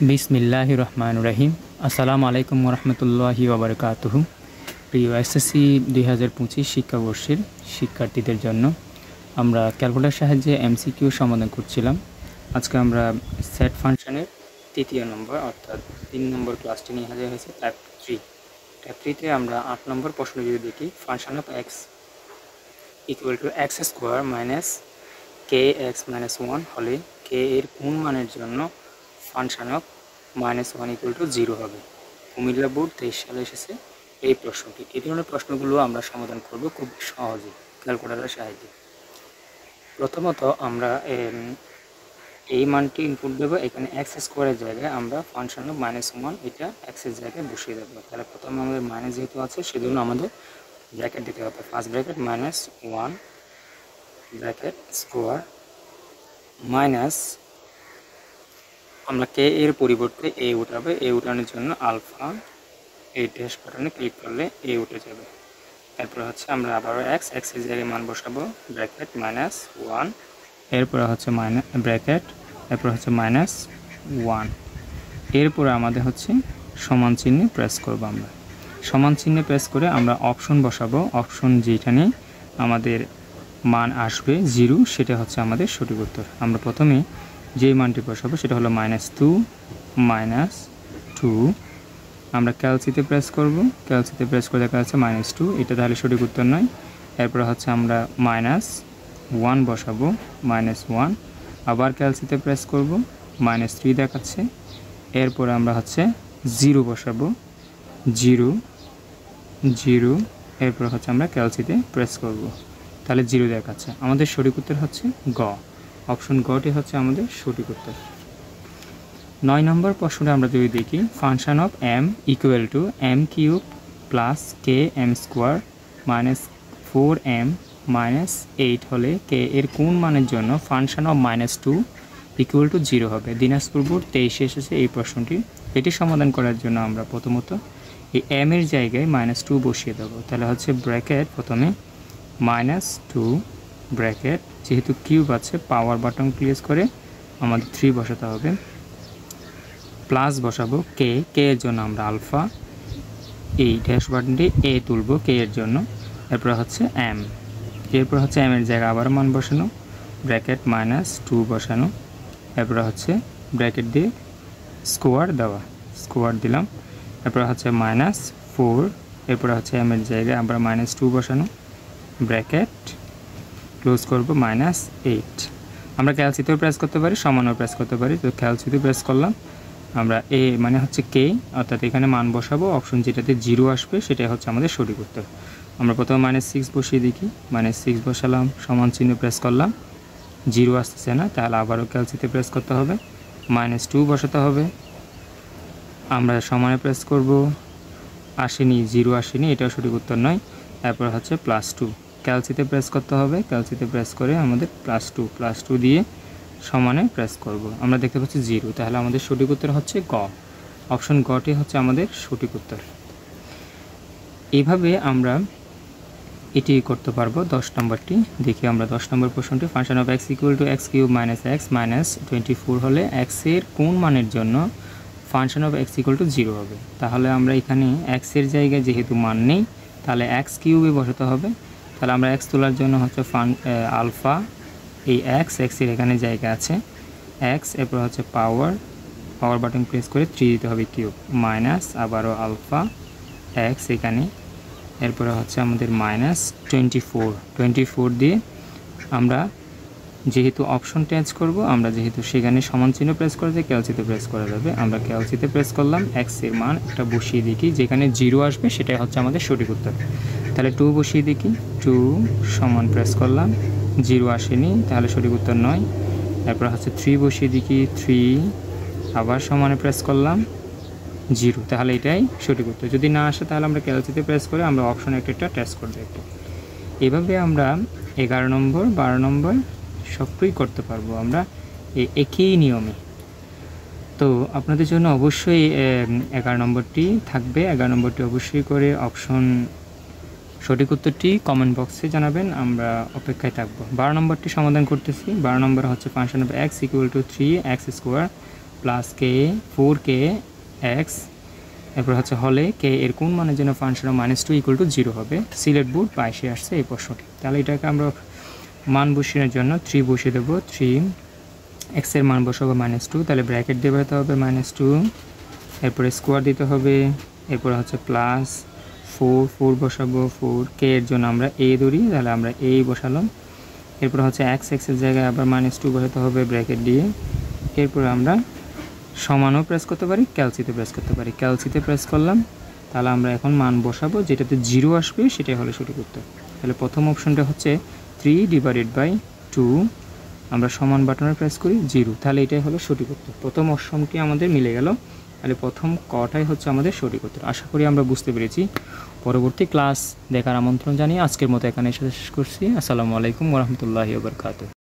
বিসমিল্লাহির রহমানির রহিম। আসসালামু আলাইকুম ওরহমতুল্লাহি ওবরকাতুহু। প্রিয় এসএসসি 2025 শিক্ষাবর্ষের শিক্ষার্থীদের জন্য আমরা ক্যালকুলেটর সাহায্যে এমসিকিউ সমাধান করছিলাম। আজকে আমরা সেট ফাংশনের তৃতীয় নম্বর অর্থাৎ 3 নম্বর ক্লাসটি নিয়ে হাজির হয়েছে টাইপ 3। টাইপ 3তে আমরা 8 নম্বর প্রশ্ন যদি দেখি, function of x equal to x square minus K x minus 1 হলে কে এর কোন মানের জন্য ফাংশন অফ -1 ইকুয়াল টু 0 হবে। কুমিল্লা বোর্ড 23 সালে এসেছে এই প্রশ্নটি। এই ধরনের প্রশ্নগুলো আমরা সমাধান করব খুব সহজে ক্যালকুলেটরের সাহায্যে। প্রথমত আমরা এই মানটি ইনপুট দেবো। এখানে এক্স স্কোয়ারের জায়গায় আমরা ফাংশন অফ -1 এটা এক্সের জায়গায় বসিয়ে দেবো। তাহলে প্রথমে আমাদের মাইনাস যেহেতু আছে সেজন্য আমাদের ব্র্যাকেট দিতে হবে। First bracket -1 bracket square minus আমরা কে এর পরিবর্তে এ উঠাবে। এ উঠানোর জন্য আলফা এই ড্যাশ বাটনে ক্লিক করলে এ উঠে যাবে। তারপর হচ্ছে আমরা আবারও এক্স এর জায়গায় মান বসাবো, ব্র্যাকেট -1, এরপর হচ্ছে ব্র্যাকেট, এরপর হচ্ছে -1, এরপর আমাদের হচ্ছে সমান চিহ্নে প্রেস করব। আমরা সমান চিহ্নে প্রেস করে আমরা অপশন বসাবো। অপশন যেখানে আমাদের মান আসবে 0 সেটা হচ্ছে আমাদের সঠিক উত্তর। আমরা প্রথমে যে মানটি বসাবো সেটা হলো -2 আমরা ক্যালসিতে প্রেস করব। ক্যালসিতে প্রেস করে দেখা যাচ্ছে -2, এটা তাহলে সঠিক উত্তর নয়। এরপর হচ্ছে আমরা -1 বসাবো, -1 আবার ক্যালসিতে প্রেস করব, -3 দেখাচ্ছে। এরপর আমরা হচ্ছে 0 বসাবো, 0, এরপর হচ্ছে আমরা ক্যালসিতে প্রেস করব, তাহলে 0 দেখাচ্ছে। আমাদের সঠিক উত্তর হচ্ছে গ, অপশন গটি হচ্ছে আমাদের সঠিক উত্তর। 9 নম্বর প্রশ্নটা আমরা যদি দেখি, function of M equal to m³ plus K M square minus 4m minus 8 হলে কে এর কোন মানের জন্য ফাংশন অফ -2 ইকুয়াল টু 0 হবে। দিনাজপুর বোর্ড 23 এসেছে এই প্রশ্নটি। এটি সমাধান করার জন্য আমরা প্রথমত এই m এর জায়গায় -2 বসিয়ে দেবো। তাহলে হচ্ছে ব্র্যাকেট প্রথমে -2 ব্র্যাকেট, যেহেতু কিউব আছে পাওয়ার বাটন প্রেস করে আমাদের 3 বসাতে হবে, প্লাস বসাবো কে এর জন্য আমরা আলফা, এই ড্যাশ বাটনটি এ তুলবো কে এর জন্য। এরপর হচ্ছে এম, এরপর হচ্ছে এম এর জায়গায় আবার মান বসানো, ব্র্যাকেট -2 বসানো, এরপর হচ্ছে ব্র্যাকেট দিয়ে স্কোয়ার দেওয়া, স্কোয়ার দিলাম। এরপর হচ্ছে -4, এরপর হচ্ছে এম এর জায়গায় আবার -2 বসানো, ব্র্যাকেট ক্লোজ করব, -8। আমরা ক্যালসিতেও প্রেস করতে পারি, সমানও প্রেস করতে পারি। তো ক্যালসিতে প্রেস করলাম, আমরা এ মানে হচ্ছে কে, অর্থাৎ এখানে মান বসাবো। অপশন যেটাতে 0 আসবে সেটাই হচ্ছে আমাদের সঠিক উত্তর। আমরা প্রথমে -6 বসিয়ে দেখি, -6 বসালাম, সমান চিহ্ন প্রেস করলাম, 0 আসতেছে না, তাহলে আবারও ক্যালসিতে প্রেস করতে হবে, -2 বসাতে হবে। আমরা সমানে প্রেস করব, আসেনি, 0 আসেনি, এটাও সঠিক উত্তর নয়। তারপর হচ্ছে +2, ক্যালসিতে প্রেস করতে হবে, ক্যালসিতে প্রেস করে আমাদের +2 দিয়ে সমানে প্রেস করব। আমরা দেখতে পাচ্ছি 0, তাহলে আমাদের সঠিক উত্তর হচ্ছে গ, অপশন গটি হচ্ছে আমাদের সঠিক উত্তর। এইভাবে আমরা এটি করতে পারবো। 10 নম্বরটি দেখি আমরা। 10 নম্বর প্রশ্নটি, function of x equal to x³ minus x minus 24 হলে x এর কোন মানের জন্য function of x equal to 0 হবে। তাহলে আমরা এখানে x এর জায়গায় যেহেতু মান নেই তাহলে x³ বসাতে হবে। তাহলে আমরা x তোলার জন্য হচ্ছে আলফা, এই x এর এখানে জায়গা আছে x, এরপর হচ্ছে পাওয়ার বাটন প্রেস করে 3 দিতে হবে, কিউব মাইনাস আবারও আলফা x এখানে, এরপরে হচ্ছে আমাদের -24 দিয়ে আমরা যেহেতু অপশন চেঞ্জ করব, আমরা যেহেতু সেখানে সমান চিহ্ন প্রেস করে দিয়ে ক্যালসিতে প্রেস করা যাবে, আমরা ক্যালসিতে প্রেস করলাম, x এর মান একটা বসিয়ে দেখি, যেখানে 0 আসবে সেটাই হচ্ছে আমাদের সঠিক উত্তর। তাহলে 2 বসিয়ে দেখি, 2 সমান প্রেস করলাম, 0 আসেনি, তাহলে সঠিক উত্তর নয়। এরপর হচ্ছে 3 বসিয়ে দেখি, 3 আবার সমানে প্রেস করলাম, 0, তাহলে এটাই সঠিক উত্তর। যদি না আসে তাহলে আমরা ক্যালসিতে প্রেস করে আমরা অপশন একটা টেস্ট করে দেখব। এভাবে আমরা 11 নম্বর 12 নম্বর সবটাই করতে পারবো আমরা এই একই নিয়মে। তো আপনাদের জন্য অবশ্যই 11 নম্বরটি থাকবে। 11 নম্বরটি অবশ্যই করে অপশন সঠিক উত্তরটি কমেন্ট বক্সে জানাবেন, আমরা অপেক্ষায় থাকব। 12 নম্বরটি সমাধান করতেছি। 12 নম্বর হচ্ছে function of x equal to 3x square plus K 4k x, এরপর হচ্ছে হলে কে এর কোন মানের জন্য ফাংশন -2 = 0 হবে। সিলেট বোর্ড 22 আসছে এই প্রশ্নটি। তাহলে এটাকে আমরা মান বসানোর জন্য 3 বসিয়ে দেবো। 3 এক্স এর মান বসাবো -2, তাহলে ব্র্যাকেট দিয়ে বেরোতে হবে -2, এরপরে স্কোয়ার দিতে হবে, এরপর হচ্ছে প্লাস 4 বসাবো। 4 কে এর জন্য আমরা এ ধরি, তাহলে আমরা এ বসালাম। এরপর হচ্ছে এক্সের জায়গায় আবার -2 বসাতে হবে ব্র্যাকেট দিয়ে। এরপর আমরা সমানও প্রেস করতে পারি, ক্যালসিতে প্রেস করতে পারি। ক্যালসিতে প্রেস করলাম, তাহলে আমরা এখন মান বসাবো, যেটাতে 0 আসবে সেটাই হলো সঠিক উত্তর। তাহলে প্রথম অপশনটা হচ্ছে 3/2, আমরা সমান বাটনে প্রেস করি 0, তাহলে এটাই হলো সঠিক উত্তর। প্রথম অপশনটি আমাদের মিলে গেল, তাহলে প্রথম কটাই হচ্ছে আমাদের সঠিক উত্তর। আশা করি আমরা বুঝতে পেরেছি। পরবর্তী ক্লাস দেখার আমন্ত্রণ জানিয়ে আজকের মতো এখানে শেষ করছি। আসসালামু আলাইকুম ওয়া রাহমাতুল্লাহি ওয়া বারাকাতুহু।